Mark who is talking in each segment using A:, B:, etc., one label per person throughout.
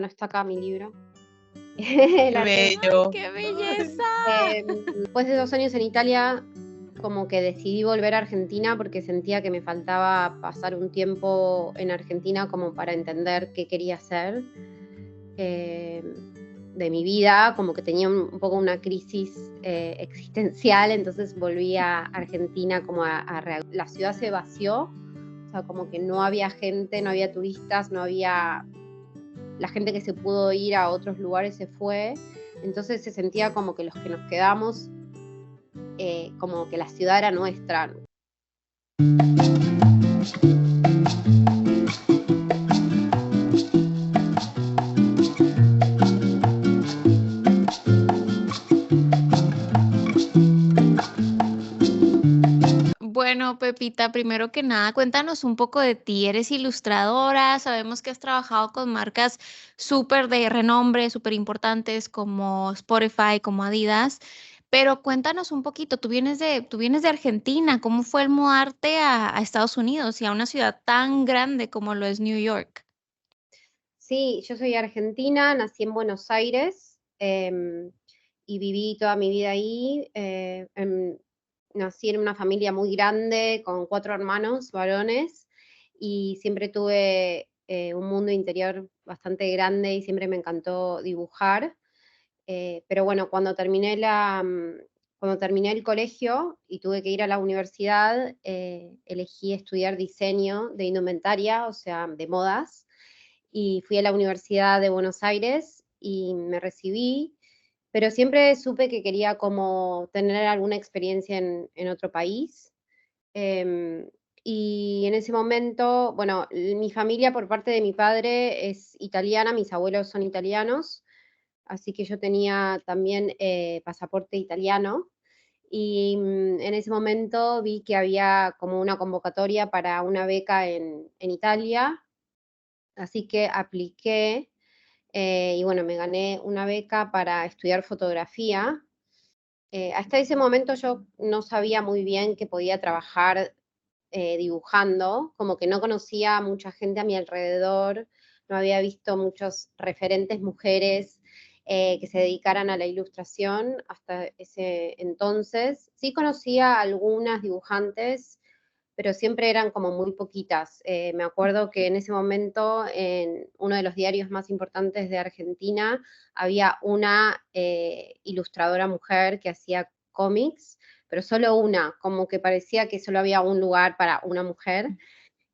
A: No está acá mi libro.
B: Qué
A: La tengo.
B: bello.
C: ¡Ay, qué belleza!
A: Después de 2 años en Italia, como que decidí volver a Argentina porque sentía que me faltaba pasar un tiempo en Argentina como para entender qué quería hacer de mi vida, como que tenía un poco una crisis existencial, entonces volví a Argentina como la ciudad se vació, o sea, como que no había gente, no había turistas, no había la gente que se pudo ir a otros lugares se fue, entonces se sentía como que los que nos quedamos, como que la ciudad era nuestra.
C: Bueno, Pepita, primero que nada, cuéntanos un poco de ti. Eres ilustradora, sabemos que has trabajado con marcas súper de renombre, súper importantes como Spotify, como Adidas, pero cuéntanos un poquito, tú vienes de Argentina, ¿cómo fue el mudarte a Estados Unidos y a una ciudad tan grande como lo es New York?
A: Sí, yo soy argentina, nací en Buenos Aires y viví toda mi vida ahí. Nací en una familia muy grande con 4 hermanos varones y siempre tuve un mundo interior bastante grande y siempre me encantó dibujar. Pero bueno, cuando terminé el colegio y tuve que ir a la universidad, elegí estudiar diseño de indumentaria, o sea, de modas, y fui a la Universidad de Buenos Aires y me recibí, pero siempre supe que quería como tener alguna experiencia en otro país. Em, y en ese momento, bueno, mi familia por parte de mi padre es italiana, mis abuelos son italianos, así que yo tenía también pasaporte italiano. Y en ese momento vi que había como una convocatoria para una beca en Italia, así que apliqué y bueno, me gané una beca para estudiar fotografía. Hasta ese momento yo no sabía muy bien que podía trabajar dibujando, como que no conocía a mucha gente a mi alrededor, no había visto muchos referentes mujeres que se dedicaran a la ilustración hasta ese entonces. Sí conocía a algunas dibujantes, pero siempre eran como muy poquitas. Me acuerdo que en ese momento, en uno de los diarios más importantes de Argentina, había una ilustradora mujer que hacía cómics, pero solo una, como que parecía que solo había un lugar para una mujer.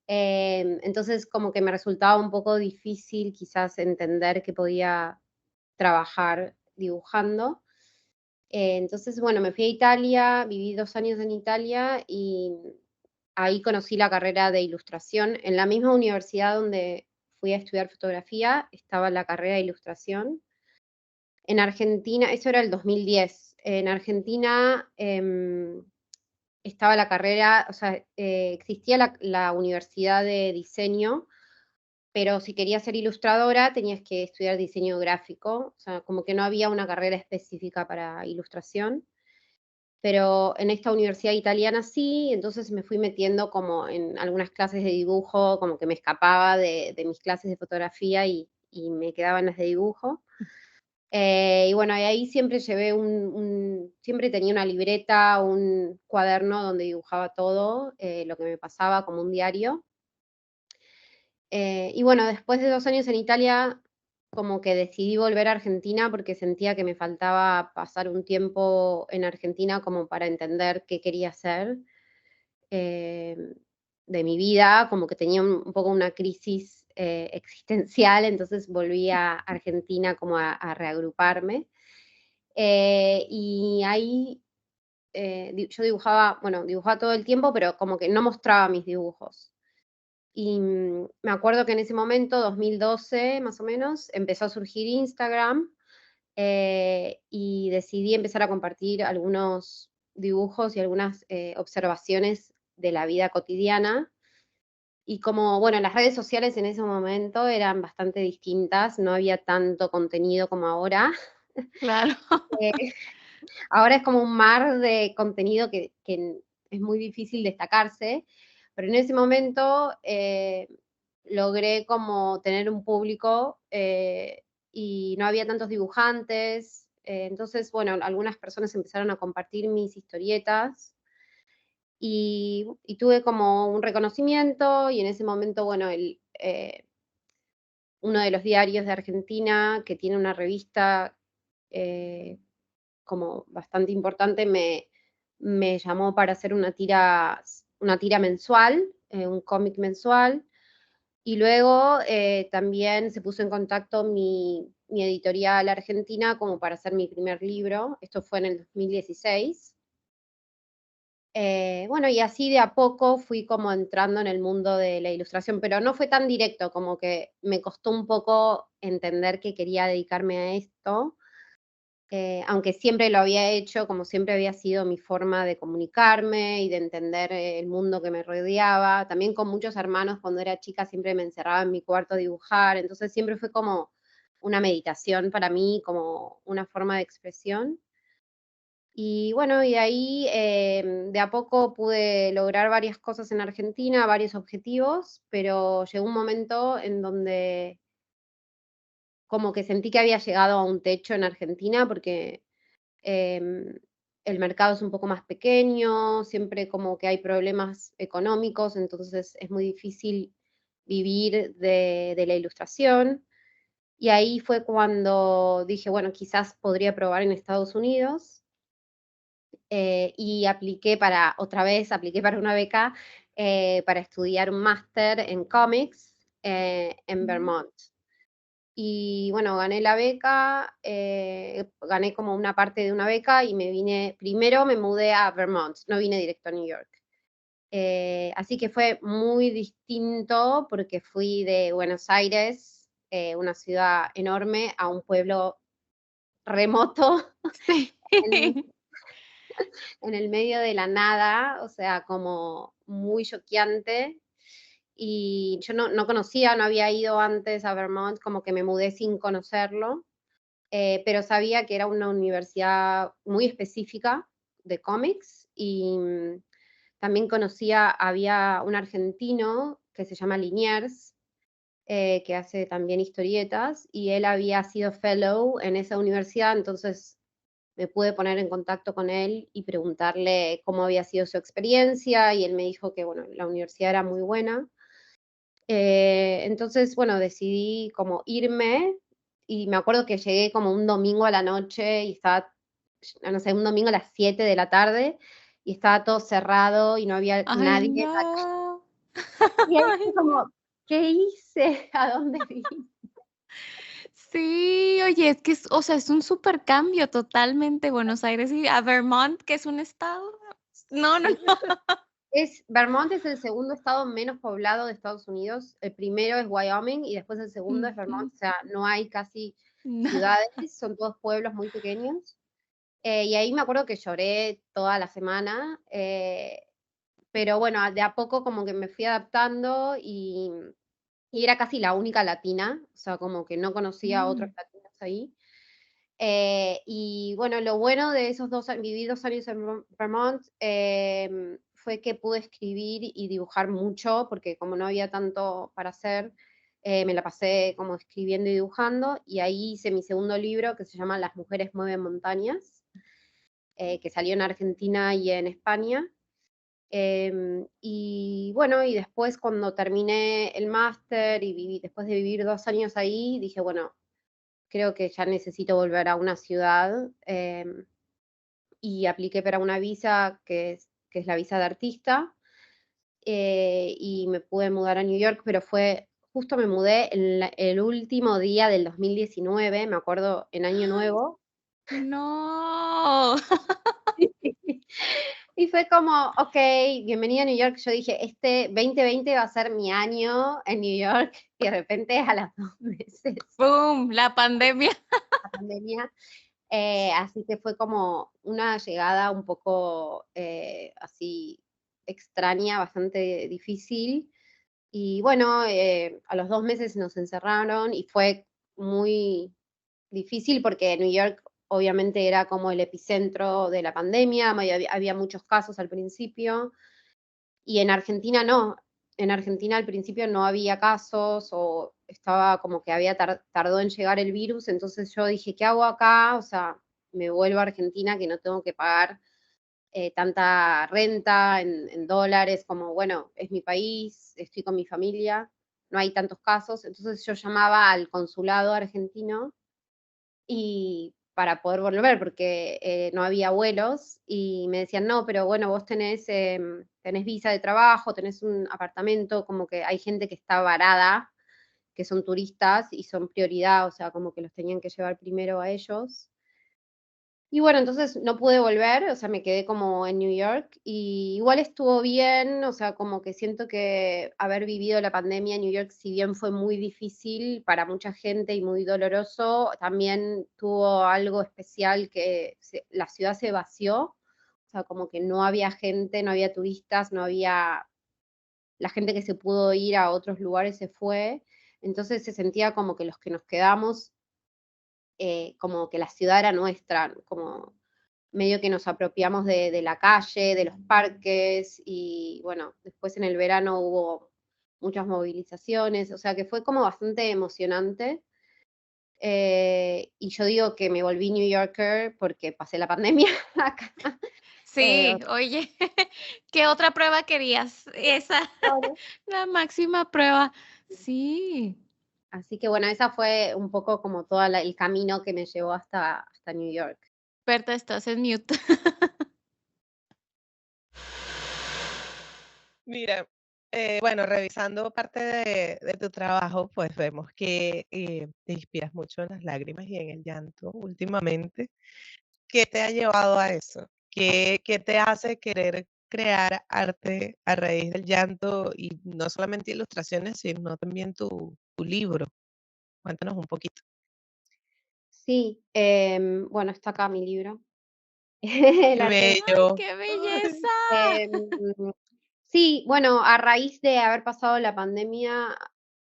A: Entonces, como que me resultaba un poco difícil quizás entender que podía trabajar dibujando. Entonces, bueno, me fui a Italia, viví 2 años en Italia y ahí conocí la carrera de ilustración. En la misma universidad donde fui a estudiar fotografía estaba la carrera de ilustración. En Argentina, eso era el 2010. En Argentina estaba la carrera, o sea, existía la universidad de diseño, pero si querías ser ilustradora tenías que estudiar diseño gráfico, o sea, como que no había una carrera específica para ilustración. Pero en esta universidad italiana sí, entonces me fui metiendo como en algunas clases de dibujo, como que me escapaba de mis clases de fotografía y me quedaba en las de dibujo. Y bueno, y ahí siempre llevé siempre tenía una libreta, un cuaderno donde dibujaba todo, lo que me pasaba como un diario. Y bueno, después de 2 años en Italia, como que decidí volver a Argentina porque sentía que me faltaba pasar un tiempo en Argentina como para entender qué quería hacer eh, de mi vida, como que tenía un poco una crisis existencial, entonces volví a Argentina como a reagruparme. Y ahí yo dibujaba, bueno, dibujaba todo el tiempo, pero como que no mostraba mis dibujos. Y me acuerdo que en ese momento, 2012 más o menos, empezó a surgir Instagram y decidí empezar a compartir algunos dibujos y algunas observaciones de la vida cotidiana. Y como, bueno, las redes sociales en ese momento eran bastante distintas, no había tanto contenido como ahora.
C: Claro.
A: Eh, Ahora es como un mar de contenido que es muy difícil destacarse, pero en ese momento logré como tener un público y no había tantos dibujantes. Entonces, bueno, algunas personas empezaron a compartir mis historietas y tuve como un reconocimiento y en ese momento, bueno, uno de los diarios de Argentina que tiene una revista eh, como bastante importante me llamó para hacer una tira mensual, un cómic mensual. Y luego también se puso en contacto mi editorial argentina como para hacer mi primer libro. Esto fue en el 2016. Bueno, y así de a poco fui como entrando en el mundo de la ilustración, pero no fue tan directo, como que me costó un poco entender que quería dedicarme a esto, aunque siempre lo había hecho, como siempre había sido mi forma de comunicarme y de entender el mundo que me rodeaba. También con muchos hermanos, cuando era chica, siempre me encerraba en mi cuarto a dibujar, entonces siempre fue como una meditación para mí, como una forma de expresión. Y bueno, y de ahí de a poco pude lograr varias cosas en Argentina, varios objetivos, pero llegó un momento en donde como que sentí que había llegado a un techo en Argentina porque Em, el mercado es un poco más pequeño, siempre como que hay problemas económicos, entonces es muy difícil vivir de la ilustración. Y ahí fue cuando dije, bueno, quizás podría probar en Estados Unidos, y otra vez, apliqué para una beca para estudiar un máster en cómics en
C: Mm.
A: Vermont. Y bueno, gané la beca, gané como una parte de una beca y primero me mudé a Vermont, no vine directo a New York. Así que fue muy distinto porque fui de Buenos Aires, una ciudad enorme, a un pueblo remoto
C: Sí.
A: en, en el medio de la nada, o sea, como muy choqueante. Y yo no conocía, no había ido antes a Vermont, como que me mudé sin conocerlo. Pero sabía que era una universidad muy específica de cómics y también había un argentino que se llama Liniers, que hace también historietas, y él había sido fellow en esa universidad, entonces me pude poner en contacto con él y preguntarle cómo había sido su experiencia, y él me dijo que, bueno, la universidad era muy buena. Entonces, bueno, decidí como irme y me acuerdo que llegué como un domingo a la noche y estaba, no sé, un domingo a las 7 de la tarde y estaba todo cerrado y no había
C: Ay,
A: nadie.
C: no.
A: Y ahí
C: Ay,
A: fue
C: no.
A: como, ¿qué hice? ¿A dónde vine?
C: Sí, oye, es que o sea, es un súper cambio totalmente Buenos Aires y a Vermont, que es un estado. No, no,
A: Sí,
C: no.
A: Vermont es el segundo estado menos poblado de Estados Unidos. El primero es Wyoming y después el segundo es Vermont.
C: Ujú.
A: O sea, no hay casi
C: Nada.
A: ciudades, son todos pueblos muy pequeños. Y ahí me acuerdo que lloré toda la semana, pero bueno, de a poco como que me fui adaptando y era casi la única latina, o sea, como que no conocía a otros
C: Mm.
A: latinos ahí. Y bueno, lo bueno de esos viví 2 años en Vermont, fue que pude escribir y dibujar mucho, porque como no había tanto para hacer, me la pasé como escribiendo y dibujando, y ahí hice mi segundo libro que se llama Las mujeres mueven montañas, que salió en Argentina y en España. Y bueno, y después cuando terminé el máster y después de vivir 2 años ahí, dije, bueno, creo que ya necesito volver a una ciudad, y apliqué para una visa que es la visa de artista, y me pude mudar a New York, pero justo me mudé el último día del 2019, me acuerdo, en Año
C: Ay,
A: Nuevo.
C: no.
A: Y fue como, okey, bienvenida a New York. Yo dije, este 2020 va a ser mi año en New York, y de repente a los 2 meses
C: Boom, la pandemia.
A: la pandemia. Así que fue como una llegada un poco, así extraña, bastante difícil. Y bueno, a los 2 meses nos encerraron y fue muy difícil porque New York obviamente era como el epicentro de la pandemia, había muchos casos al principio, y en Argentina no. en Argentina al principio no había casos o estaba como que había tardó en llegar el virus, entonces yo dije, ¿qué hago acá? O sea, me vuelvo a Argentina que no tengo que pagar tanta renta en dólares, como, bueno, es mi país, estoy con mi familia, no hay tantos casos. Entonces yo llamaba al consulado argentino y para poder volver, porque no había vuelos y me decían, no, pero bueno, vos tenés visa de trabajo, tenés un apartamento, como que hay gente que está varada, que son turistas y son prioridad, o sea, como que los tenían que llevar primero a ellos. Y bueno, entonces no pude volver, o sea, me quedé como en New York y igual estuvo bien, o sea, como que siento que haber vivido la pandemia en New York, si bien fue muy difícil para mucha gente y muy doloroso, también tuvo algo especial que la ciudad se vació, o sea, como que no había gente, no había turistas, no había la gente que se pudo ir a otros lugares se fue, entonces se sentía como que los que nos quedamos como que la ciudad era nuestra, como medio que nos apropiamos de la calle, de los parques, y bueno, después en el verano hubo muchas movilizaciones, o sea que fue como bastante emocionante. Y yo digo que me volví New Yorker porque pasé la pandemia acá.
C: Sí,
A: O sea,
C: oye, ¿qué otra prueba querías? Esa,
A: claro.
C: la máxima prueba. Sí.
A: Así que bueno, esa fue un poco como todo el camino que me llevó hasta New York.
C: Berta, estás en mute.
B: Mira, bueno, revisando parte de tu trabajo, pues vemos que te inspiras mucho en las lágrimas y en el llanto últimamente. ¿Qué te ha llevado a eso? ¿Qué te hace querer crear arte a raíz del llanto y no solamente ilustraciones, sino también tu libro? Cuéntanos un poquito.
A: Sí, bueno, está acá mi libro.
B: Qué
A: La tengo.
C: ¡Ay,
B: bello.
C: qué
B: Ay,
C: belleza!
A: Em, sí, bueno, a raíz de haber pasado la pandemia,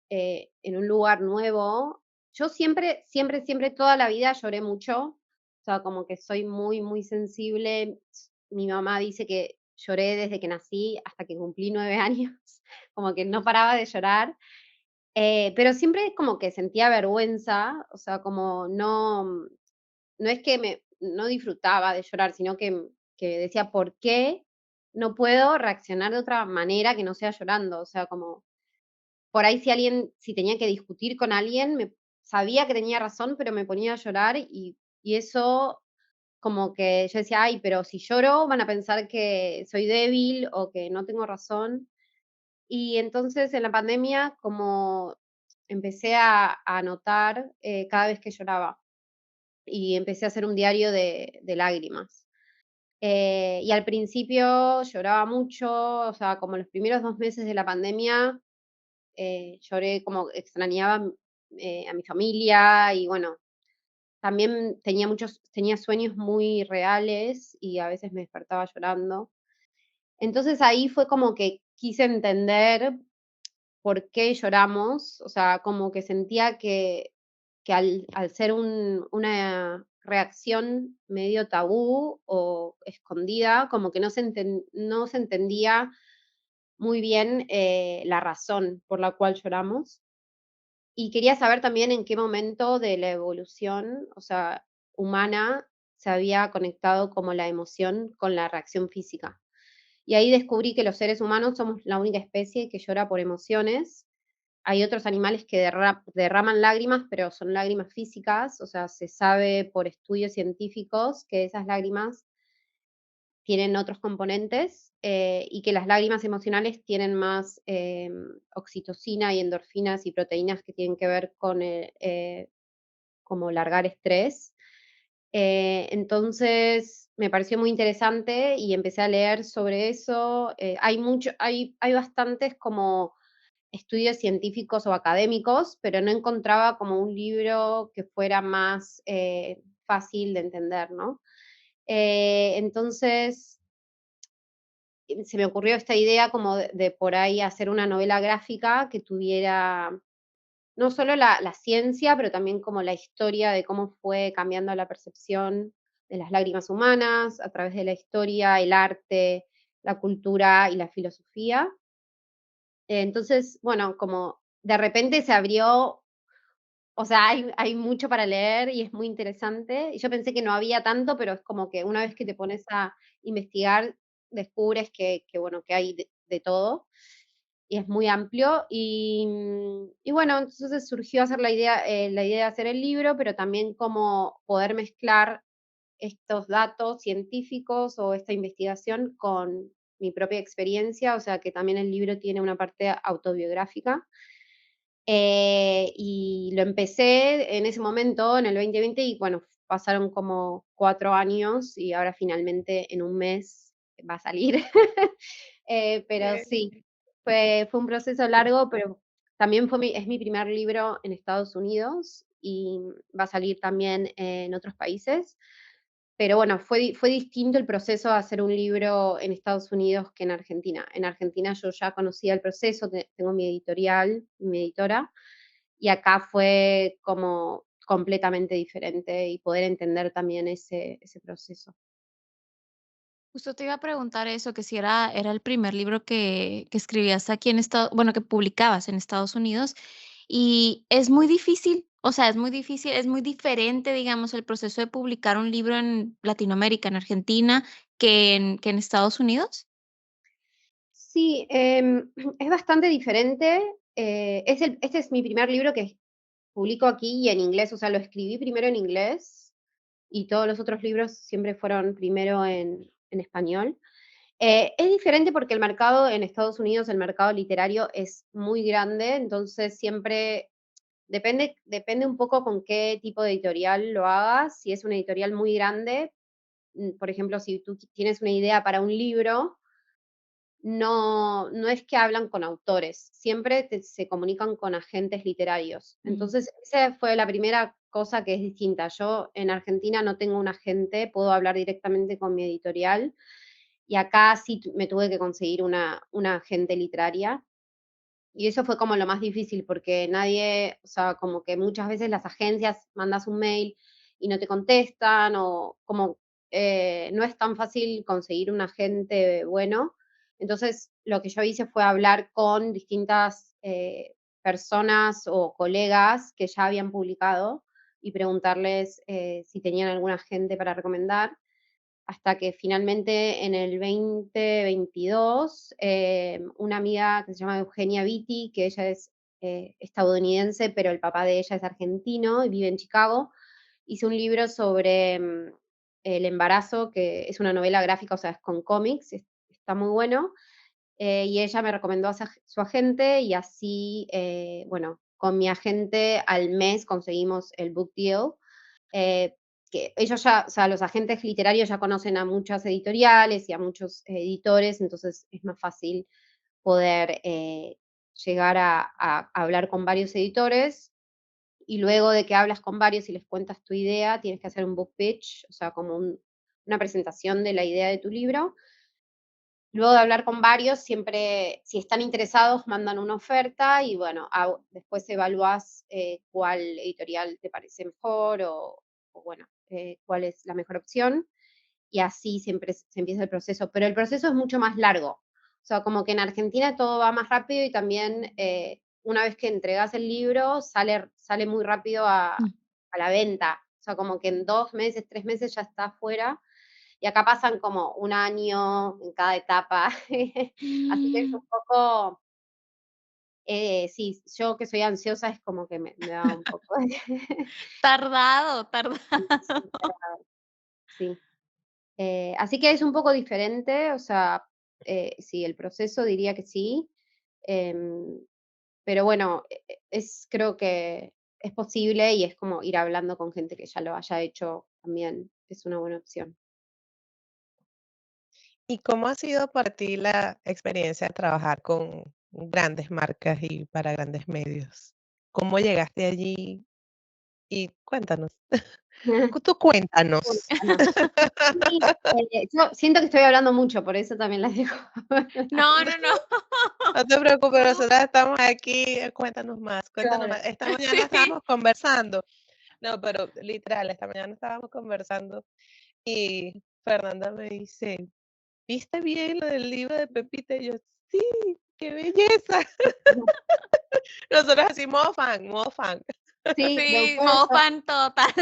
A: en un lugar nuevo, yo siempre, siempre, siempre, toda la vida lloré mucho, o sea, como que soy muy, muy sensible. Mi mamá dice que lloré desde que nací hasta que cumplí 9 años, como que no paraba de llorar, pero siempre como que sentía vergüenza, o sea, como no es que no disfrutaba de llorar, sino que decía: "¿Por qué no puedo reaccionar de otra manera que no sea llorando?". O sea, como por ahí si tenía que discutir con alguien, sabía que tenía razón, pero me ponía a llorar y eso como que yo decía: "Ay, pero si lloro van a pensar que soy débil o que no tengo razón". Y entonces en la pandemia como empecé a anotar, cada vez que lloraba y empecé a hacer un diario de lágrimas. Y al principio lloraba mucho, o sea, como los primeros 2 meses de la pandemia, lloré como extrañaba, a mi familia y bueno, también tenía sueños muy reales y a veces me despertaba llorando. Entonces ahí fue como que quise entender por qué lloramos, o sea, como que sentía que al ser una reacción medio tabú o escondida, como que no se entendía muy bien, la razón por la cual lloramos. Y quería saber también en qué momento de la evolución, o sea, humana, se había conectado como la emoción con la reacción física. Y ahí descubrí que los seres humanos somos la única especie que llora por emociones. Hay otros animales que derraman lágrimas, pero son lágrimas físicas, o sea, se sabe por estudios científicos que esas lágrimas tienen otros componentes, y que las lágrimas emocionales tienen más oxitocina y endorfinas y proteínas que tienen que ver con como largar estrés. Entonces me pareció muy interesante y empecé a leer sobre eso. Hay bastantes como estudios científicos o académicos, pero no encontraba como un libro que fuera más fácil de entender, ¿no? Entonces se me ocurrió esta idea como de por ahí hacer una novela gráfica que tuviera no solo la ciencia, pero también como la historia de cómo fue cambiando la percepción de las lágrimas humanas a través de la historia, el arte, la cultura y la filosofía. Entonces, bueno, como de repente se abrió, o sea, hay mucho para leer y es muy interesante. Y yo pensé que no había tanto, pero es como que una vez que te pones a investigar, descubres que bueno, que hay de todo y es muy amplio. Y bueno, entonces surgió hacer la idea de hacer el libro, pero también como poder mezclar estos datos científicos o esta investigación con mi propia experiencia, o sea que también el libro tiene una parte autobiográfica. Y lo empecé en ese momento, en el 2020, y bueno, pasaron como 4 años y ahora finalmente en un mes va a salir. Pero
B: Bien.
A: sí, fue un proceso largo, pero también es mi primer libro en Estados Unidos y va a salir también en otros países. Pero bueno, fue distinto el proceso de hacer un libro en Estados Unidos que en Argentina. En Argentina yo ya conocía el proceso, tengo mi editorial, mi editora, y acá fue como completamente diferente y poder entender también ese proceso.
C: Justo te iba a preguntar eso, que si era el primer libro que escribías aquí en Estados, bueno, que publicabas en Estados Unidos, y es muy difícil, o sea, es muy difícil, es muy diferente, digamos, el proceso de publicar un libro en Latinoamérica, en Argentina, que en Estados Unidos.
A: Sí, es bastante diferente. Este es mi primer libro que publico aquí y en inglés, o sea, lo escribí primero en inglés y todos los otros libros siempre fueron primero en español. Es diferente porque el mercado en Estados Unidos, el mercado literario es muy grande, entonces siempre depende un poco con qué tipo de editorial lo hagas. Si es una editorial muy grande, por ejemplo, si tú tienes una idea para un libro, no es que hablan con autores, siempre se comunican con agentes literarios.
C: Mm.
A: Entonces, esa fue la primera cosa que es distinta. Yo en Argentina no tengo un agente, puedo hablar directamente con mi editorial y acá sí me tuve que conseguir una agente literaria. Y eso fue como lo más difícil, porque nadie, o sea, como que muchas veces las agencias mandas un mail y no te contestan, o como no es tan fácil conseguir un agente bueno. Entonces, lo que yo hice fue hablar con distintas personas o colegas que ya habían publicado y preguntarles si tenían algún agente para recomendar hasta que finalmente en el 2022, una amiga que se llama Eugenia Vitti, que ella es estadounidense, pero el papá de ella es argentino y vive en Chicago, hizo un libro sobre el embarazo, que es una novela gráfica, o sea, es con cómics, está muy bueno, y ella me recomendó a su agente y así, bueno, con mi agente al mes conseguimos el book deal, eh, que ellos ya, o sea, los agentes literarios ya conocen a muchas editoriales y a muchos editores, entonces es más fácil poder llegar a hablar con varios editores y luego de que hablas con varios y les cuentas tu idea, tienes que hacer un book pitch, o sea, como una presentación de la idea de tu libro. Luego de hablar con varios, siempre, si están interesados, mandan una oferta y bueno, después evalúas cuál editorial te parece mejor o bueno, cuál es la mejor opción y así siempre se empieza el proceso. Pero el proceso es mucho más largo. O sea, como que en Argentina todo va más rápido y también una vez que entregas el libro, sale muy rápido a la venta. O sea, como que en 2 meses, 3 meses ya está afuera y acá pasan como un año en cada etapa. Así que es un
C: Mm,
A: poco, sí, yo que soy ansiosa es como que me da un poco de
C: tardado, tardado.
A: sí, sí, sí. Así que es un poco diferente, o sea, sí, el proceso diría que sí, em, pero bueno, creo que es posible y es como ir hablando con gente que ya lo haya hecho también, es una buena opción.
B: ¿Y cómo ha sido para ti la experiencia de trabajar con grandes marcas y para grandes medios? ¿Cómo llegaste allí? Y cuéntanos. Tú cuéntanos.
A: Cuéntanos. Sí, yo siento que estoy hablando mucho, por eso también las dejo hablar.
C: No, no, no.
B: No te preocupes,
C: No,
B: nosotras estamos aquí, cuéntanos más, cuéntanos
A: Claro.
B: más. Esta mañana
C: sí.
B: estábamos conversando, no, pero literal, esta mañana estábamos conversando y Fernanda me dice: "¿Viste bien lo del libro de Pepita?" Y yo: "Sí". qué belleza. Nosotros así, modo fan, modo fan.
A: Sí, de
C: Sí,
A: ustedes,
C: modo fan total.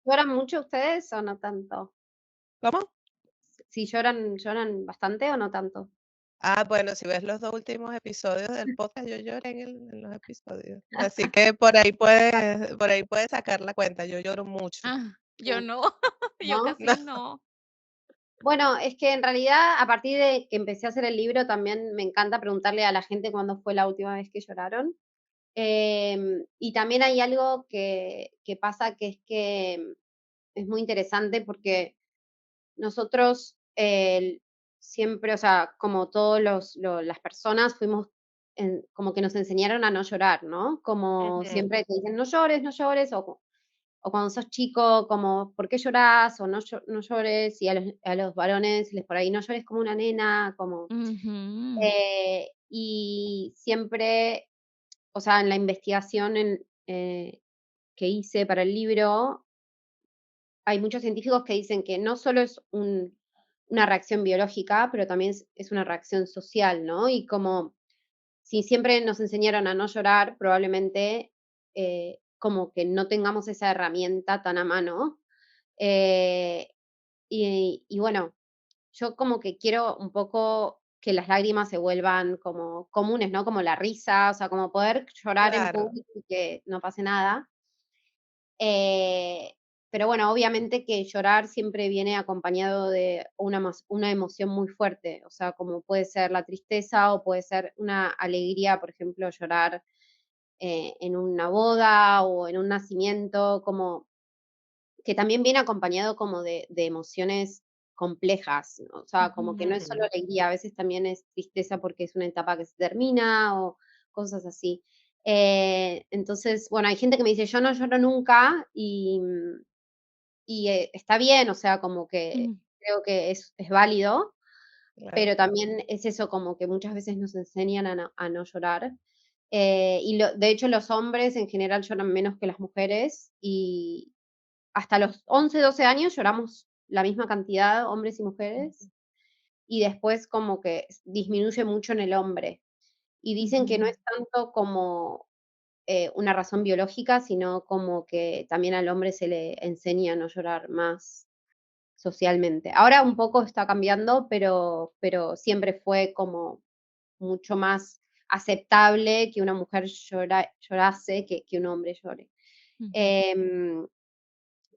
A: ¿lloran mucho ustedes o no tanto?
B: ¿Cómo?
A: ¿Sí lloran bastante o no tanto?
B: Bueno, si ves los 2 últimos episodios del podcast, yo lloré en los episodios. Así que por ahí puedes sacar la cuenta, yo lloro mucho.
C: Yo
A: Sí,
C: no, yo
A: ¿no?
C: casi no.
A: Bueno, es que en realidad, a partir de que empecé a hacer el libro, también me encanta preguntarle a la gente cuándo fue la última vez que lloraron. Y también hay algo que pasa, que es que es muy interesante porque nosotros, siempre, o sea, como todos las personas fuimos como que nos enseñaron a no llorar, ¿no? Como
B: Ujú,
A: siempre te dicen: "No llores, no llores", o cuando sos chico, como: "¿Por qué llorás?", o "No llores", y a los varones les por ahí: "No llores como una nena", como,
C: Ujú.
A: y siempre, o sea, en la investigación que hice para el libro, hay muchos científicos que dicen que no solo es una reacción biológica, pero también es una reacción social, ¿no? Y como si siempre nos enseñaron a no llorar, probablemente como que no tengamos esa herramienta tan a mano. Eh, y bueno, yo como que quiero un poco que las lágrimas se vuelvan como comunes, ¿no? Como la risa, o sea, como poder llorar en
B: claro,
A: público y que no pase nada. Eh, pero bueno, obviamente que llorar siempre viene acompañado de una emoción muy fuerte, o sea, como puede ser la tristeza o puede ser una alegría, por ejemplo, llorar en una boda o en un nacimiento, como que también viene acompañado como de emociones complejas, ¿no? O sea, como que no es solo
B: ujú,
A: alegría, a veces también es tristeza porque es una etapa que se termina o cosas así. Entonces, bueno, hay gente que me dice: "Yo no lloro nunca", y está bien, o sea, como que
C: Mm.
A: creo que es válido,
B: claro.
A: pero también es eso, como que muchas veces nos enseñan a no llorar. De hecho, los hombres en general lloran menos que las mujeres, y hasta los 11 12 años lloramos la misma cantidad, hombres y mujeres, y después como que disminuye mucho en el hombre. Y dicen que no
C: Ujú.
A: es tanto como una razón biológica, sino como que también al hombre se le enseña a no llorar más socialmente. Ahora un poco está cambiando, pero siempre fue como mucho más aceptable que una mujer llorase que un hombre llore.
C: Ujú.
A: Em,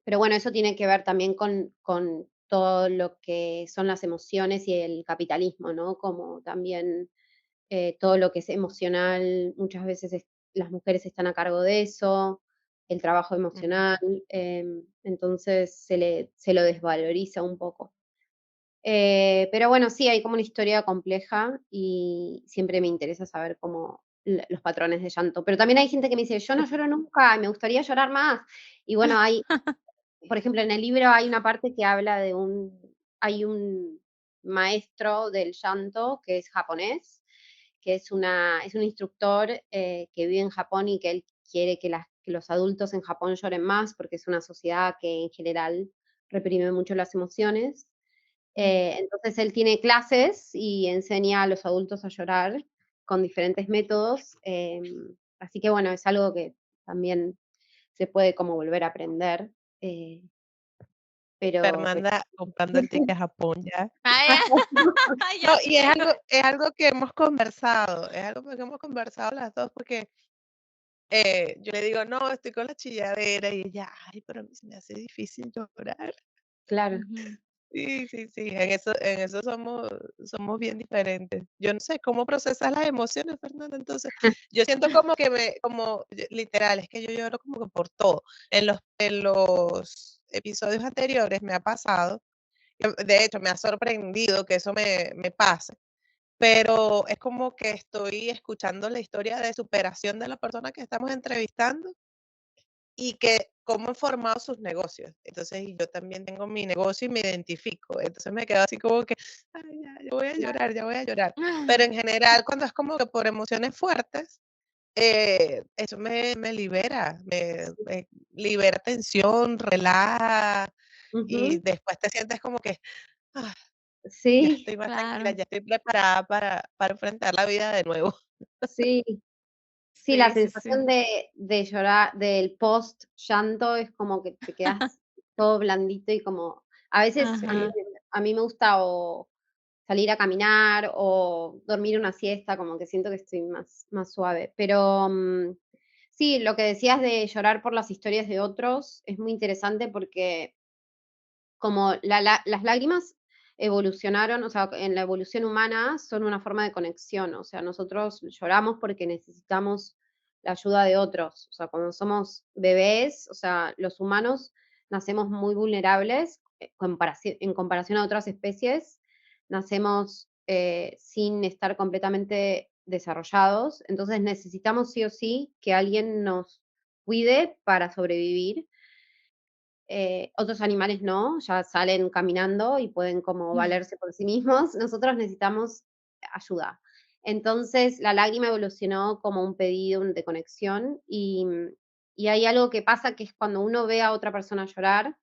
A: pero bueno, eso tiene que ver también con todo lo que son las emociones y el capitalismo, ¿no? Como también todo lo que es emocional, muchas veces las mujeres están a cargo de eso, el trabajo
B: Ujú.
A: emocional, entonces se lo desvaloriza un poco. Pero bueno, sí, hay como una historia compleja y siempre me interesa saber cómo los patrones de llanto. Pero también hay gente que me dice: "Yo no lloro nunca y me gustaría llorar más". Y bueno, por ejemplo, en el libro hay una parte que habla hay un maestro del llanto que es japonés, que es un instructor que vive en Japón y que él quiere que los adultos en Japón lloren más porque es una sociedad que en general reprime mucho las emociones.
C: Mm.
A: Entonces él tiene clases y enseña a los adultos a llorar con diferentes métodos. Así que bueno, es algo que también se puede como volver a aprender. eh, pero
B: Fernanda comprando el ticket a Japón ya.
C: Ay,
B: No,
C: ya
B: y es
C: quiero.
B: algo es algo que hemos conversado, es algo que hemos conversado las 2 porque, yo le digo: "No, estoy con la chilladera", y ella: "Ay, pero a mí se me hace difícil llorar".
A: claro,
C: Ujú.
B: Sí, sí, sí, en eso somos bien diferentes. Yo no sé cómo procesas las emociones, Fernanda, entonces, yo siento como que literal, es que yo lloro como que por todo. En los episodios anteriores me ha pasado, de hecho, me ha sorprendido que eso me pase, pero es como que estoy escuchando la historia de superación de la persona que estamos entrevistando y que cómo han formado sus negocios. Entonces, y yo también tengo mi negocio y me identifico. Entonces me quedo así como que, ay, ya voy a
A: claro.
B: llorar, ya voy a llorar. Pero en general, cuando es como que por emociones fuertes, eso me libera, me libera tensión, relaja y
A: Ujú.
B: después te sientes como que, ah, Ya
A: Sí,
B: estoy más tranquila,
C: Claro.
B: ya estoy preparada para enfrentar la vida de nuevo.
A: sí. Sí, la
C: Sí, sí, sí.
A: sensación de llorar, del post llanto es como que te quedas todo blandito y como a veces
B: Sí.
A: a mí me gusta o salir a caminar o dormir una siesta, como que siento que estoy más suave. Pero, sí, lo que decías de llorar por las historias de otros es muy interesante porque como las lágrimas evolucionaron, o sea, en la evolución humana son una forma de conexión, o sea, nosotros lloramos porque necesitamos la ayuda de otros, o sea, cuando somos bebés, o sea, los humanos nacemos muy vulnerables en comparación a otras especies, nacemos sin estar completamente desarrollados, entonces necesitamos sí o sí que alguien nos cuide para sobrevivir. Otros animales no, ya salen caminando y pueden como valerse por sí mismos. Nosotros necesitamos ayuda. Entonces, la lágrima evolucionó como un pedido de conexión y hay algo que pasa que es cuando uno ve a otra persona llorar,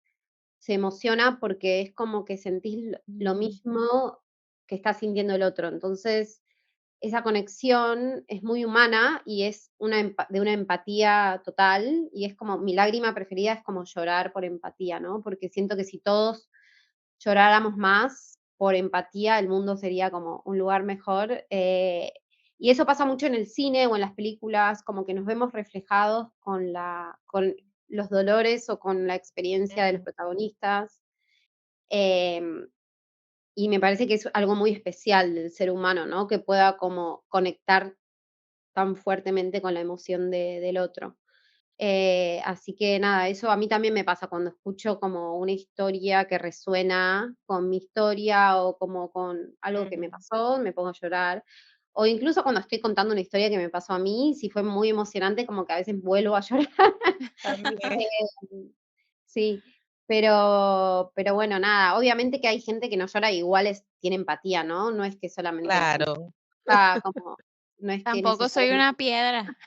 A: se emociona porque es como que sentís lo
C: Mm.
A: mismo que está sintiendo el otro. Entonces, esa conexión es muy humana y es de una empatía total, y es como mi lágrima preferida es como llorar por empatía, ¿no? Porque siento que si todos lloráramos más por empatía, el mundo sería como un lugar mejor. Y eso pasa mucho en el cine o en las películas, como que nos vemos reflejados con los dolores o con la experiencia de los
B: Ujú.
A: protagonistas. Em, y me parece que es algo muy especial del ser humano, ¿no? Que pueda como conectar tan fuertemente con la emoción del otro. Así que nada, eso a mí también me pasa cuando escucho como una historia que resuena con mi historia o como con algo que me
B: Ujú.
A: pasó, me pongo a llorar. O incluso cuando estoy contando una historia que me pasó a mí, si fue muy emocionante, como que a veces vuelvo a llorar.
B: También,
A: Em, sí, pero bueno, nada, obviamente que hay gente que no llora, igual tiene empatía, ¿no? No es que solamente es
B: claro.
A: como, no es que
C: Tampoco soy
A: necesariamente
C: una piedra.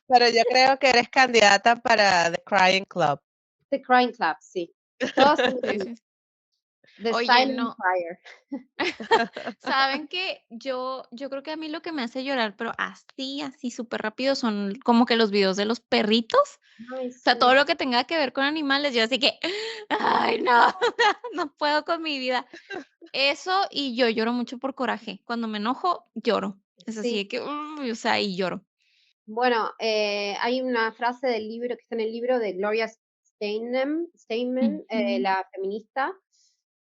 B: Pero yo creo que eres candidata para The Crying Club.
A: The Crying Club, sí. Todos somos
C: Sí, sí.
A: The
C: Oye,
A: Silent
C: no.
A: Crier.
C: Saben que yo creo que a mí lo que me hace llorar, pero así, así súper rápido, son como que los videos de los perritos.
A: Ay,
C: O sea, todo
A: sí.
C: lo que tenga que ver con animales, yo así que, ay, no, no puedo con mi vida. Eso, y yo lloro mucho por coraje. Cuando me enojo, lloro. Es así
A: Sí.
C: de que, uy, o sea, y lloro.
A: Bueno, hay una frase del libro que está en el libro de Gloria Steinem,
C: Ujú,
A: la feminista,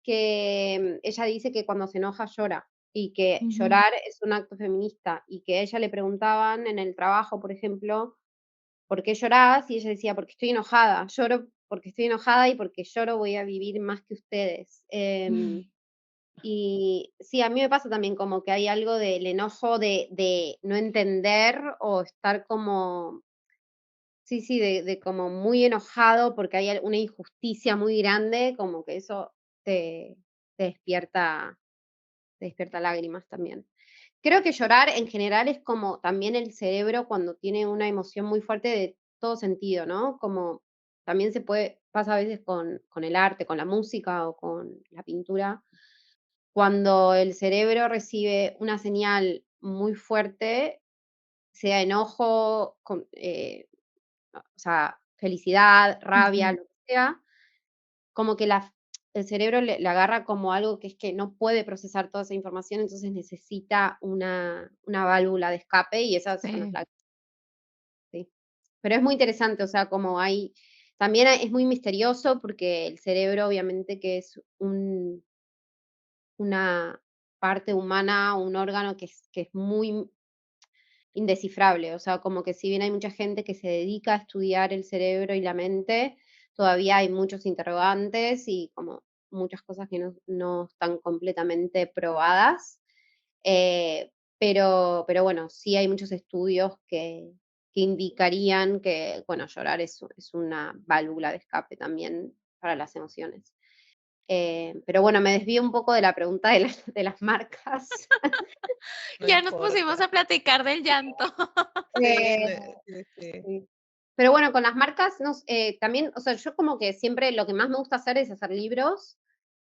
A: que ella dice que cuando se enoja llora y que
C: ujú.
A: llorar es un acto feminista y que a ella le preguntaban en el trabajo, por ejemplo, ¿por qué llorás? Y ella decía, porque estoy enojada, lloro porque estoy enojada y porque lloro voy a vivir más que ustedes. Y sí, a mí me pasa también como que hay algo del enojo de no entender o estar como, sí, sí, de como muy enojado porque hay una injusticia muy grande, como que eso te, te despierta, te despierta lágrimas también. Creo que llorar en general es como también el cerebro cuando tiene una emoción muy fuerte de todo sentido, ¿no? Como también pasa a veces con el arte, con la música o con la pintura, cuando el cerebro recibe una señal muy fuerte, sea enojo, o sea, felicidad, rabia,
C: Ujú.
A: lo que sea, como que el cerebro le agarra como algo que es que no puede procesar toda esa información, entonces necesita una válvula de escape y esas son las
C: Sí.
A: lágrimas, sí. Pero es muy interesante, o sea, como también es muy misterioso porque el cerebro obviamente que es una parte humana, un órgano que es muy indescifrable, o sea, como que si bien hay mucha gente que se dedica a estudiar el cerebro y la mente, todavía hay muchos interrogantes y como muchas cosas que no están completamente probadas. Pero bueno, sí hay muchos estudios que indicarían que, bueno, llorar es una válvula de escape también para las emociones. Pero bueno, me desvío un poco de la pregunta de las marcas.
B: No
C: Ya nos pusimos
B: importa.
C: a platicar del llanto.
B: Sí,
A: Eh,
B: sí, sí.
A: sí. Pero bueno, con las marcas también, o sea, yo como que siempre lo que más me gusta hacer es hacer libros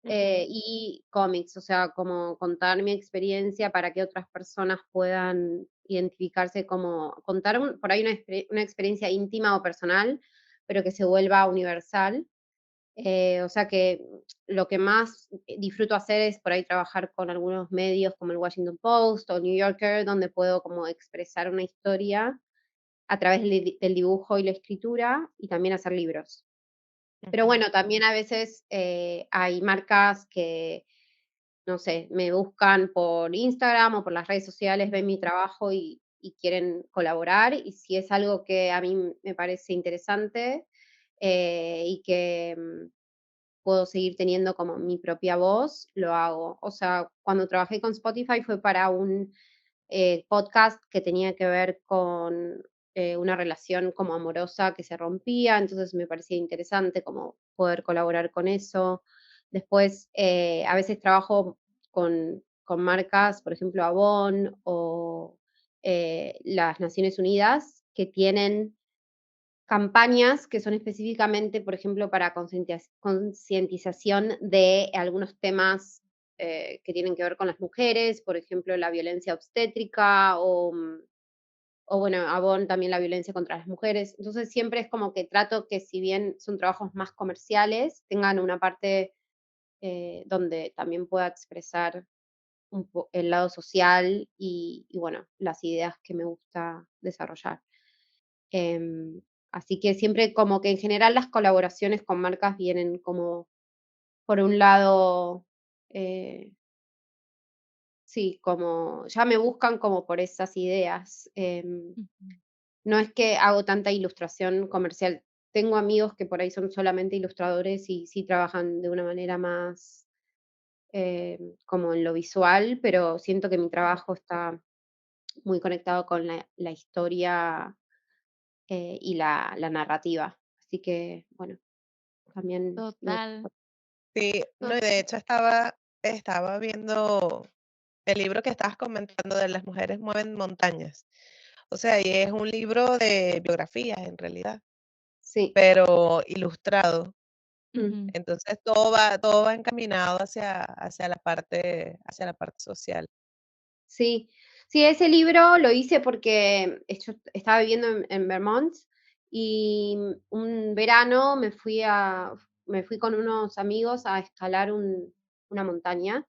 B: Ujú.
A: y cómics, o sea, como contar mi experiencia para que otras personas puedan identificarse como contar por ahí una experiencia íntima o personal, pero que se vuelva universal. O sea que lo que más disfruto hacer es por ahí trabajar con algunos medios como el Washington Post o New Yorker, donde puedo como expresar una historia a través del dibujo y la escritura y también hacer libros. Pero
B: Ujú.
A: bueno, también a veces hay marcas que, no sé, me buscan por Instagram o por las redes sociales, ven mi trabajo y quieren colaborar. Y si es algo que a mí me parece interesante y que puedo seguir teniendo como mi propia voz, lo hago. O sea, cuando trabajé con Spotify fue para un podcast que tenía que ver con una relación como amorosa que se rompía, entonces me parecía interesante como poder colaborar con eso. Después, a veces trabajo con marcas, por ejemplo, Avon o las Naciones Unidas, que tienen campañas que son específicamente, por ejemplo, para concientización de algunos temas que tienen que ver con las mujeres, por ejemplo, la violencia obstétrica o bueno, Avon también la violencia contra las mujeres. Entonces siempre es como que trato que si bien son trabajos más comerciales, tengan una parte donde también pueda expresar el lado social y bueno, las ideas que me gusta desarrollar. Em, Así que siempre como que en general las colaboraciones con marcas vienen como por un lado, eh, sí, como ya me buscan como por esas ideas.
C: Ujú.
A: No es que hago tanta ilustración comercial. Tengo amigos que por ahí son solamente ilustradores y sí trabajan de una manera más como en lo visual, pero siento que mi trabajo está muy conectado con la historia y la narrativa. Así que, bueno, también me
C: Total,
A: gusta.
B: Sí, no, y de
C: total.
B: hecho estaba viendo el libro que estabas comentando de Las mujeres mueven montañas. O sea, y es un libro de biografías en realidad,
A: Sí,
B: pero ilustrado.
C: Ujú.
B: Entonces todo va encaminado hacia la parte social.
A: sí. Sí, ese libro lo hice porque yo estaba viviendo en Vermont y un verano me fui con unos amigos a escalar una montaña.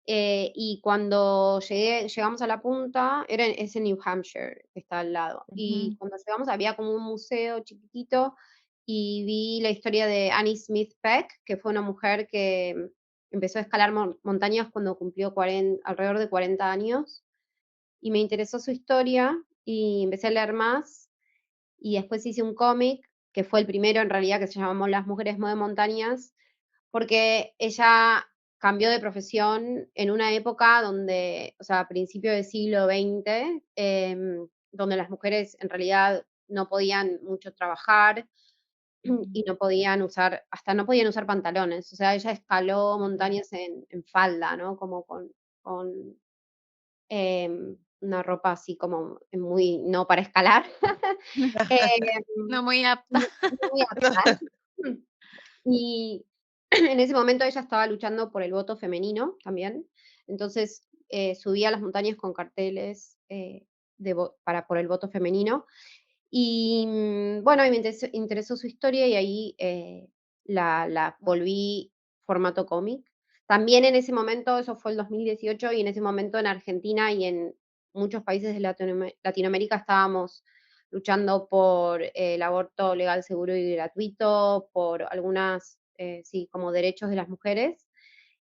A: Y cuando llegamos a la punta, es en New Hampshire, que está al lado. Y
C: Ujú.
A: cuando llegamos había como un museo chiquitito y vi la historia de Annie Smith Peck, que fue una mujer que empezó a escalar montañas cuando cumplió alrededor de 40 años. Y me interesó su historia y empecé a leer más. Y después hice un cómic, que fue el primero en realidad, que se llamó Las mujeres mueven montañas, porque ella cambió de profesión en una época donde, o sea, a principios del siglo XX, donde las mujeres en realidad no podían mucho trabajar
C: Ujú.
A: y hasta no podían usar pantalones. O sea, ella escaló montañas en falda, ¿no? Como con una ropa así como muy no para escalar.
C: No
A: Em,
C: muy apta.
A: no muy apta. Y en ese momento ella estaba luchando por el voto femenino también. Entonces, subía a las montañas con carteles, por el voto femenino. Y, bueno, y me interesó su historia y ahí, la volví formato cómic. También en ese momento, eso fue el 2018, y en ese momento en Argentina y en muchos países de Latinoamérica estábamos luchando por el aborto legal, seguro y gratuito, por algunas, sí, como derechos de las mujeres.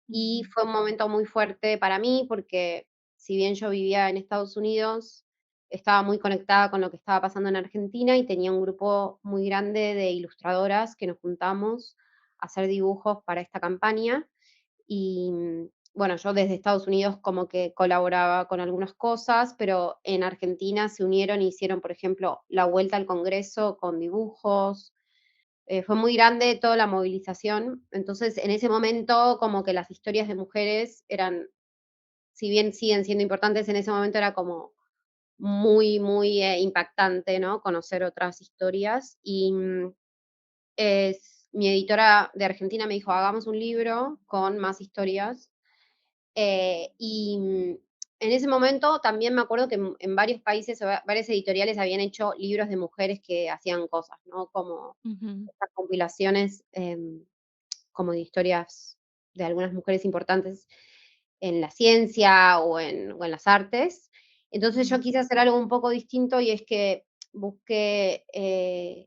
A: Y
C: Ujú.
A: fue un momento muy fuerte para mí porque si bien yo vivía en Estados Unidos, estaba muy conectada con lo que estaba pasando en Argentina y tenía un grupo muy grande de ilustradoras que nos juntamos a hacer dibujos para esta campaña. Y bueno, yo desde Estados Unidos como que colaboraba con algunas cosas, pero en Argentina se unieron y hicieron, por ejemplo, la vuelta al Congreso con dibujos. Fue muy grande toda la movilización. Entonces, en ese momento, como que las historias de mujeres eran, si bien siguen siendo importantes, en ese momento era como muy, muy impactante, ¿no? Conocer otras historias. Y mi editora de Argentina me dijo, hagamos un libro con más historias. Y en ese momento también me acuerdo que en varios países, varias editoriales habían hecho libros de mujeres que hacían cosas, ¿no? Como
C: Ujú,
A: estas compilaciones como de historias de algunas mujeres importantes en la ciencia o en las artes. Entonces yo
C: ujú,
A: quise hacer algo un poco distinto y es que busqué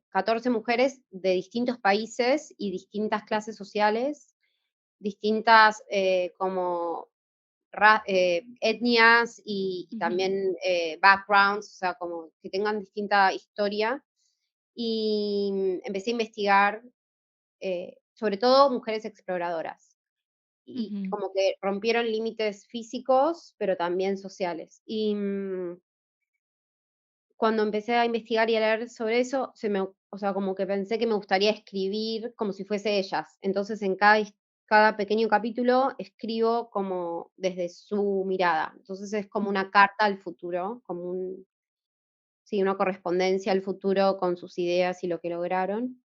A: 14 mujeres de distintos países y distintas clases sociales, distintas como etnias y
C: ujú,
A: también backgrounds, o sea, como que tengan distinta historia. Y empecé a investigar sobre todo mujeres exploradoras, y
C: ujú,
A: como que rompieron límites físicos, pero también sociales. Y cuando empecé a investigar y a leer sobre eso, o sea, como que pensé que me gustaría escribir como si fuese ellas. Entonces, en cada pequeño capítulo escribo como desde su mirada. Entonces, es como una carta al futuro, como sí, una correspondencia al futuro con sus ideas y lo que lograron.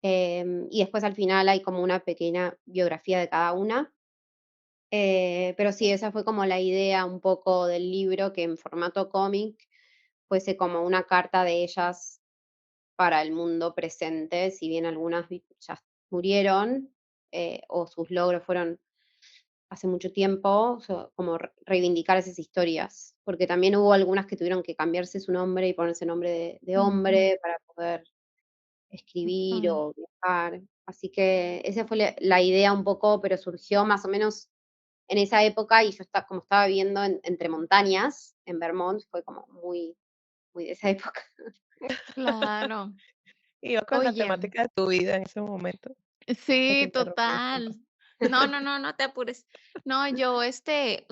A: Y después al final hay como una pequeña biografía de cada una. Pero sí, esa fue como la idea un poco del libro, que en formato cómic fuese como una carta de ellas para el mundo presente, si bien algunas ya murieron, o sus logros fueron hace mucho tiempo, como reivindicar esas historias, porque también hubo algunas que tuvieron que cambiarse su nombre y ponerse nombre de
C: ujú.
A: hombre para poder escribir
C: Total.
A: o viajar. Así que esa fue la idea un poco, pero surgió más o menos en esa época y yo como estaba viviendo entre montañas en Vermont, fue como muy, muy de esa época.
C: Claro.
B: Iba con la
C: Oye,
B: temática de tu vida en ese momento, o te
C: sí,
B: interrumpí, disculpa.
C: total. No, no, no, no te apures. No, yo, o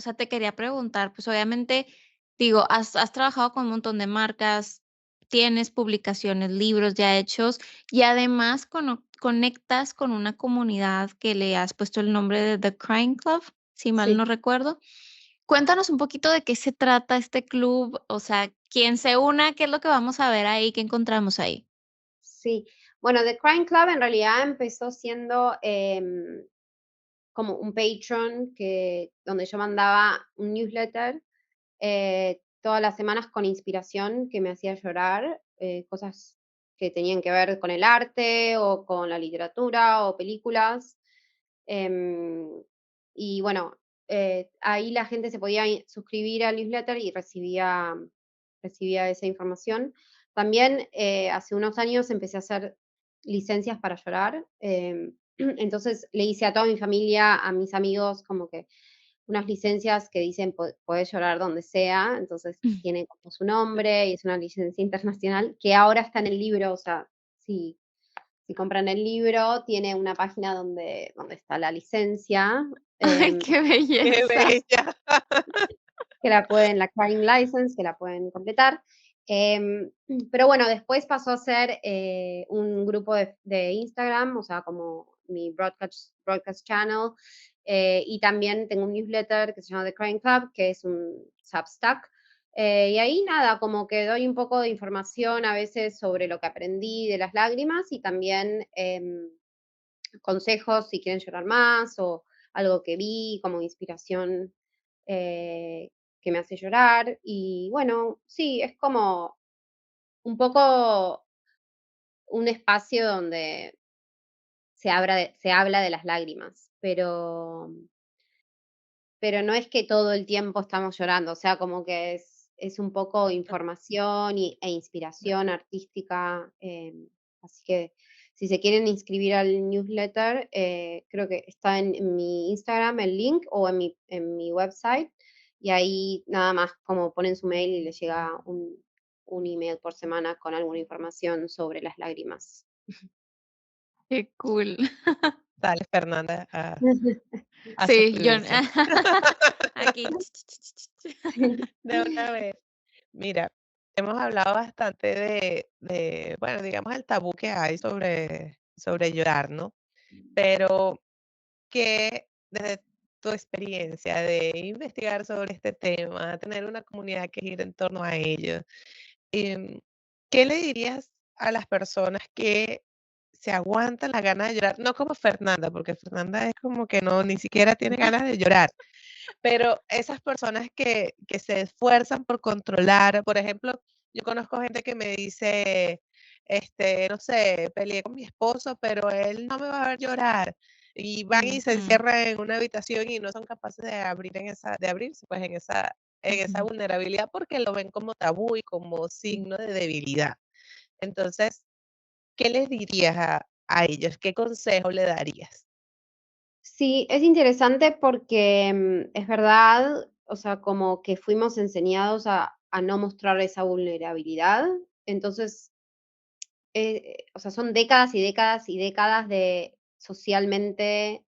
C: sea, te quería preguntar, pues obviamente, digo, has trabajado con un montón de marcas, tienes publicaciones, libros ya hechos y además conectas con una comunidad que le has puesto el nombre de The Crime Club, si mal no
A: Sí,
C: recuerdo. Cuéntanos un poquito de qué se trata este club, o sea, quién se una, qué es lo que vamos a ver ahí, qué encontramos ahí.
A: sí. Bueno, The Crime Club en realidad empezó siendo como un Patreon donde yo mandaba un newsletter todas las semanas con inspiración que me hacía llorar, cosas que tenían que ver con el arte o con la literatura o películas. Em, y bueno, ahí la gente se podía suscribir al newsletter y recibía esa información. También hace unos años empecé a hacer licencias para llorar. Entonces le hice a toda mi familia, a mis amigos, como que unas licencias que dicen podés llorar donde sea, entonces tiene como su nombre y es una licencia internacional que ahora está en el libro, o sea, si si compran el libro, tiene una página donde está la licencia,
C: Ay,
A: em,
C: qué
B: ¡Qué
C: belleza.
B: bella!
A: la crime license, que la pueden completar. Pero bueno, después pasó a ser un grupo de Instagram, o sea, como mi broadcast channel, y también tengo un newsletter que se llama The Crime Club, que es un Substack. Y ahí nada, como que doy un poco de información a veces sobre lo que aprendí de las lágrimas y también consejos si quieren llorar más o algo que vi como inspiración eh, que me hace llorar. Y bueno, sí, es como un poco un espacio donde se habla de las lágrimas, pero no es que todo el tiempo estamos llorando, o sea, como que es un poco información e inspiración artística. Así que si se quieren inscribir al newsletter, creo que está en mi Instagram el link o en mi website, y ahí nada más como ponen su mail y les llega un email por semana con alguna información sobre las lágrimas.
C: Qué cool.
B: Sale Fernanda a
C: Sí, yo
B: suscribirse.
C: aquí.
A: Sí,
B: De una vez. Mira, hemos hablado bastante bueno, digamos, el tabú que hay sobre llorar, ¿no? Pero que desde tu experiencia de investigar sobre este tema, tener una comunidad que gira en torno a ello, em, ¿qué le dirías a las personas que se aguanta la gana de llorar, no como Fernanda, porque Fernanda es como que no, ni siquiera tiene ganas de llorar, pero esas personas que se esfuerzan por controlar, por ejemplo, yo conozco gente que me dice, no sé, peleé con mi esposo, pero él no me va a ver llorar. Y van y se
C: Ujú,
B: encierran en una habitación y no son capaces de abrirse pues en esa
C: ujú.
B: vulnerabilidad porque lo ven como tabú y como signo de debilidad. Entonces, ¿qué les dirías a ellos? ¿Qué consejo le darías?
A: Sí, es interesante porque es verdad, o sea, como que fuimos enseñados a no mostrar esa vulnerabilidad. Entonces, o sea, son décadas y décadas y décadas de socialmente,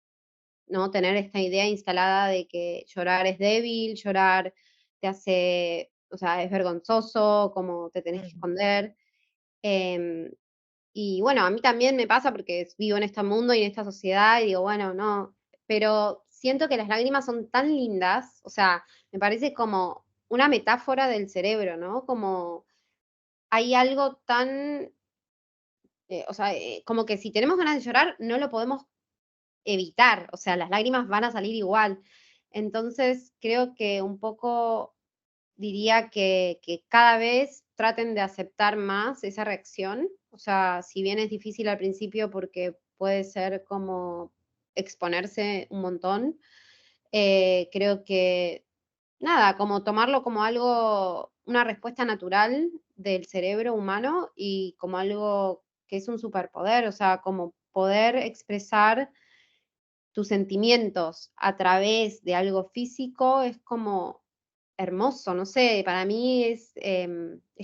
A: ¿no? Tener esta idea instalada de que llorar es débil, llorar te hace, o sea, es vergonzoso, como te tenés que
B: Ujú,
A: esconder. Em, y bueno, a mí también me pasa porque vivo en este mundo y en esta sociedad y digo, bueno, no, pero siento que las lágrimas son tan lindas, o sea, me parece como una metáfora del cerebro, ¿no? Como hay algo tan, o sea, como que si tenemos ganas de llorar, no lo podemos evitar, o sea, las lágrimas van a salir igual. Entonces, creo que un poco diría que cada vez traten de aceptar más esa reacción. O sea, si bien es difícil al principio porque puede ser como exponerse un montón, creo que nada, como tomarlo como algo, una respuesta natural del cerebro humano y como algo que es un superpoder, o sea, como poder expresar tus sentimientos a través de algo físico es como hermoso, no sé, para mí es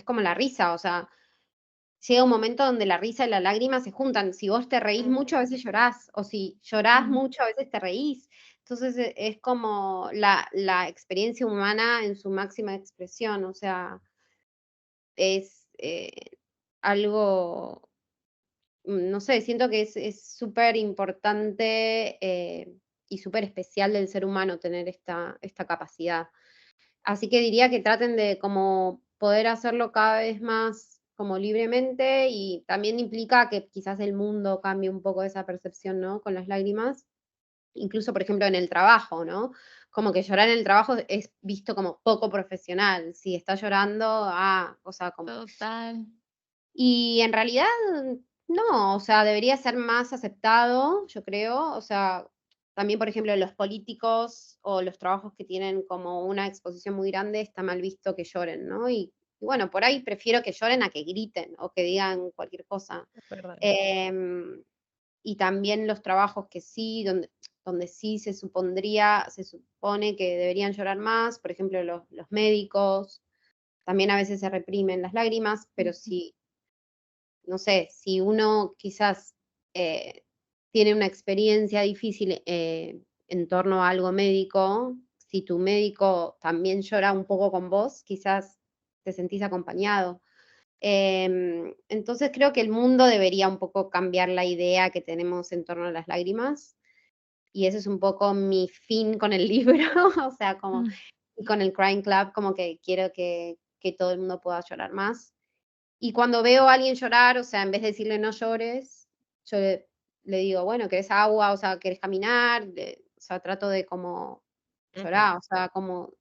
A: como la risa, o sea, llega un momento donde la risa y la lágrima se juntan. Si vos te reís mucho, a
B: ujú.
A: veces llorás, o si llorás
C: Ujú.
A: mucho, a veces te reís. Entonces, es como la experiencia humana en su máxima expresión, o sea, es, algo, no sé, siento que es súper importante, y súper especial del ser humano tener esta capacidad. Así que diría que traten de como poder hacerlo cada vez más como libremente y también implica que quizás el mundo cambie un poco esa percepción, ¿no? Con las lágrimas, incluso, por ejemplo, en el trabajo, ¿no? Como que llorar en el trabajo es visto como poco profesional. Si estás llorando, o sea, como
C: Total.
A: y en realidad, no, o sea, debería ser más aceptado, yo creo. O sea, también, por ejemplo, los políticos o los trabajos que tienen como una exposición muy grande, está mal visto que lloren, ¿no? Y bueno, por ahí prefiero que lloren a que griten o que digan cualquier cosa.
B: Es verdad.
A: Em, y también los trabajos que sí, donde sí se supone que deberían llorar más, por ejemplo, los médicos, también a veces se reprimen las lágrimas, pero
C: Ujú.
A: sí, no sé, si uno quizás tiene una experiencia difícil en torno a algo médico, si tu médico también llora un poco con vos, quizás te sentís acompañado. Entonces creo que el mundo debería un poco cambiar la idea que tenemos en torno a las lágrimas y ese es un poco mi fin con el libro, o sea, como
C: Mm.
A: y con el Crying Club, como que quiero que todo el mundo pueda llorar más. Y cuando veo a alguien llorar, o sea, en vez de decirle: "No llores", yo le digo: "Bueno, ¿querés agua? O sea, ¿querés caminar?". O sea, trato de como
B: Ujú.
A: llorar, o sea, como,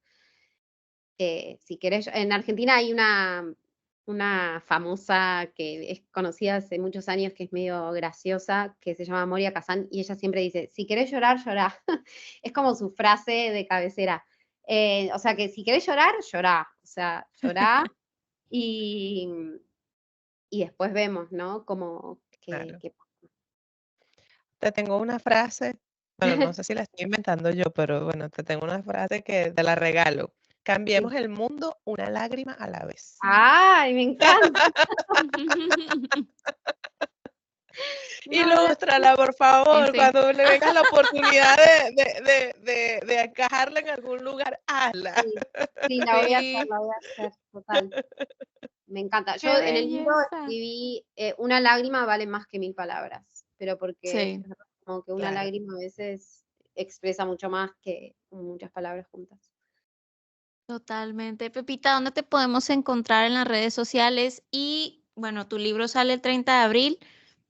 A: si querés en Argentina hay una famosa que es conocida hace muchos años, que es medio graciosa, que se llama Moria Kazan, y ella siempre dice: "Si querés llorar, llorá". Es como su frase de cabecera. O sea, que si querés llorar, llorá. O sea, llorá y y después vemos, ¿no? Como
B: Claro.
A: que
B: Te tengo una frase, bueno, no sé si la estoy inventando yo, pero bueno, te tengo una frase que te la regalo.
A: sí.
B: Cambiemos el mundo una lágrima a la vez.
A: ¡Ay, me encanta! No, no,
B: Ilústrala, por favor,
C: Ese.
B: cuando le vengas la oportunidad de encajarla en algún lugar, hazla.
A: sí, sí,
C: Sí,
A: la voy a hacer, total. Me encanta. Yo
C: qué
A: en el libro
C: belleza.
A: escribí, una lágrima vale más que 1000 palabras, pero porque es
C: Sí,
A: verdad, como que una
B: Claro.
A: lágrima a veces expresa mucho más que muchas palabras juntas.
C: totalmente. Pepita, ¿dónde te podemos encontrar en las redes sociales? Y bueno, tu libro sale el 30 de abril.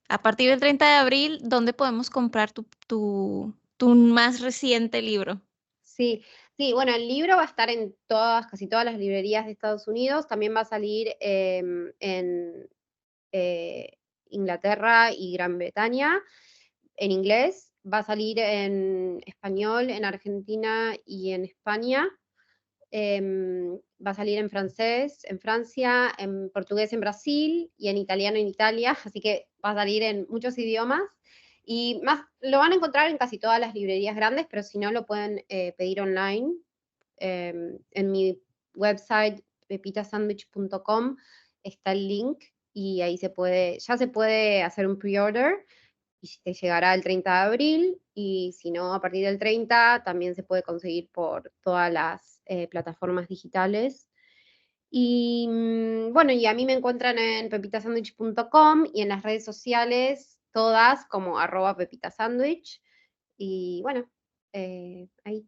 C: A partir del 30 de abril, ¿dónde podemos comprar tu más reciente libro?
A: Sí, sí, bueno, el libro va a estar en casi todas las librerías de Estados Unidos, también va a salir en Inglaterra y Gran Bretaña, en inglés, va a salir en español, en Argentina y en España. Va a salir en francés, en Francia, en portugués en Brasil y en italiano en Italia, así que va a salir en muchos idiomas. Y más, lo van a encontrar en casi todas las librerías grandes, pero si no, lo pueden pedir online. En mi website, pepitasandwich.com, está el link y ahí ya se puede hacer un pre-order y te llegará el 30 de abril, y si no, a partir del 30 también se puede conseguir por todas las plataformas digitales. Y bueno, y a mí me encuentran en pepitasandwich.com y en las redes sociales, todas como @pepitasandwich. Y bueno, ahí.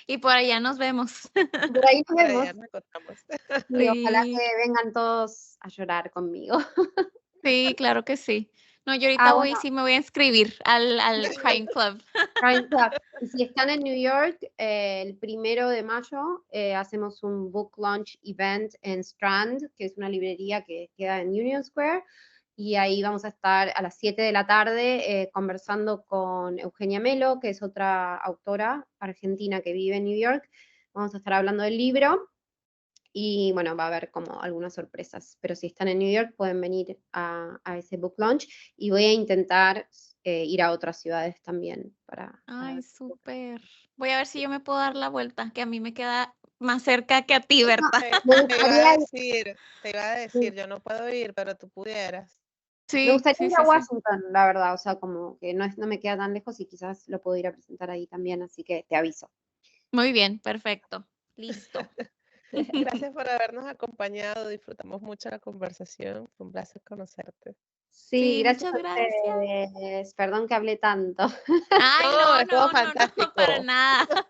C: Y por allá nos vemos.
A: Por ahí nos
B: Por
A: vemos.
B: allá nos encontramos.
A: Y ojalá
C: Sí,
A: que vengan todos a llorar conmigo.
C: sí, claro que sí. No, yo
A: Ah,
C: ahorita
A: bueno,
C: sí me voy a inscribir al Crying Club.
A: Crime Club. Y si están en New York, el 1 de mayo hacemos un book launch event en Strand, que es una librería que queda en Union Square, y ahí vamos a estar a las 7 de la tarde conversando con Eugenia Melo, que es otra autora argentina que vive en New York. Vamos a estar hablando del libro y bueno, va a haber como algunas sorpresas, pero si están en New York pueden venir a ese book launch, y voy a intentar ir a otras ciudades también para
C: Ay,
A: ver.
C: súper. Voy a ver si yo me puedo dar la vuelta, que a mí me queda más cerca que a ti, Berta.
A: Me
B: Te iba
A: gustaría
B: a
A: ir,
B: decir, yo no puedo ir, pero tú pudieras.
A: me
C: Sí,
A: gustaría
C: sí,
A: ir
C: sí,
A: a
C: sí.
A: Washington, la verdad, o sea, como que no me queda tan lejos y quizás lo puedo ir a presentar ahí también, así que te aviso.
C: Muy bien, perfecto. Listo.
B: Gracias por habernos acompañado. Disfrutamos mucho la conversación. Fue un placer conocerte.
A: Sí,
C: Sí,
A: gracias
C: muchas
A: a
C: gracias.
A: ustedes. Perdón que hablé tanto.
C: Ay,
B: No,
C: no,
B: estuvo
C: no, no, no, para
B: fantástico.
C: nada.